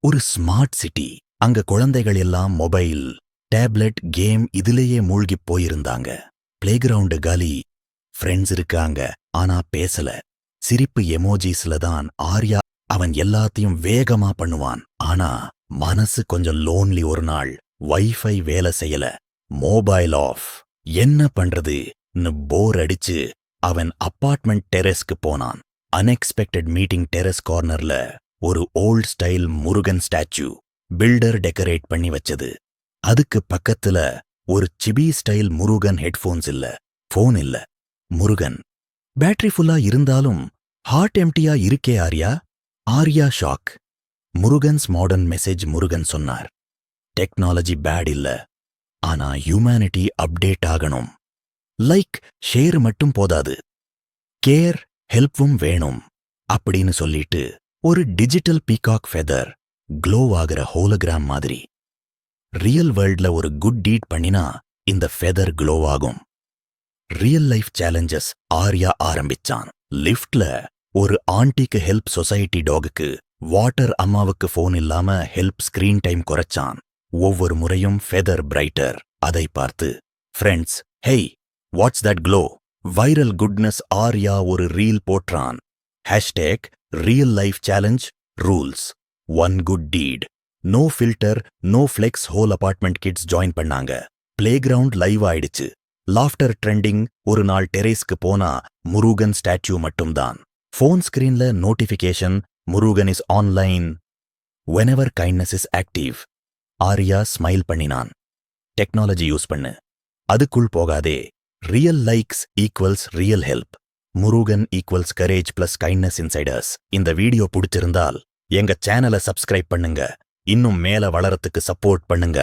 ஒரு smart city. அங்க குழந்தைகள் எல்லாம் மொபைல், டேப்லெட், கேம் இதிலேயே மூழ்கிப் போயிருந்தாங்க. பிளேகிரவுண்டு காலி. ஃப்ரெண்ட்ஸ் இருக்காங்க, ஆனா பேசல. சிரிப்பு எமோஜிஸ்ல தான் ஆர்யா. அவன் எல்லாத்தையும் வேகமா பண்ணுவான். ஆனா மனசு கொஞ்சம் லோன்லி. ஒரு நாள் வைஃபை வேலை செய்யல. Mobile off. என்ன பண்றதுன்னு போர் அடிச்சு அவன் அப்பார்ட்மெண்ட் டெரஸ்க்கு போனான். Unexpected meeting. டெரஸ் கார்னர்ல ஒரு old style Murugan statue. Builder decorate பண்ணி வச்சது. அதுக்கு பக்கத்துல ஒரு சிபி ஸ்டைல் முருகன். ஹெட்போன்ஸ் இல்ல, போன் இல்ல. முருகன். பேட்டரி ஃபுல்லா இருந்தாலும் ஹார்ட் எம்டியா இருக்கே Arya. Arya shock. Murugan's modern message. Murugan சொன்னார், டெக்னாலஜி பேட் இல்ல, ஆனா ஹியூமனிட்டி அப்டேட் ஆகணும். லைக் ஷேர் மட்டும் போதாது, கேர் ஹெல்ப்பும் வேணும் அப்படின்னு சொல்லிட்டு ஒரு டிஜிட்டல் பீகாக் ஃபெதர். க்ளோ ஆகிற ஹோலோகிராம் மாதிரி. ரியல் வேர்ல்ட்ல ஒரு குட் டீட் பண்ணினா இந்த ஃபெதர் க்ளோ ஆகும். ரியல் லைஃப் சேலஞ்சஸ் ஆர்யா ஆரம்பிச்சான். லிஃப்ட்ல ஒரு ஆண்டிக்கு ஹெல்ப். சொசைட்டி டாகுக்கு வாட்டர். அம்மாவுக்கு போன் இல்லாம ஹெல்ப். ஸ்கிரீன் டைம் குறைச்சான். ஒவ்வொரு முறையும் ஃபெதர் பிரைட்டர். அதை பார்த்து friends, hey what's that glow? Viral goodness. Arya ஒரு ரீல் போட்றான். Hashtag real life challenge rules. One good deed. No filter, no flex. Whole apartment kids join பண்ணாங்க. பிளேகிரவுண்ட் லைவ் ஆயிடுச்சு. Laughter trending. ஒரு நாள் டெரேஸ்க்கு போனா முருகன் ஸ்டாச்சு மட்டும்தான். போன் ஸ்கிரீன்ல notification, Murugan is online. Whenever kindness is active. Arya smile பண்ணினான். டெக்னாலஜி யூஸ் பண்ணு, அதுக்குள் போகாதே. Real likes equals real help. Murugan equals courage plus kindness insiders. இந்த வீடியோ பிடிச்சிருந்தால் எங்க சேனலை சப்ஸ்கிரைப் பண்ணுங்க. இன்னும் மேல வளரத்துக்கு சப்போர்ட் பண்ணுங்க.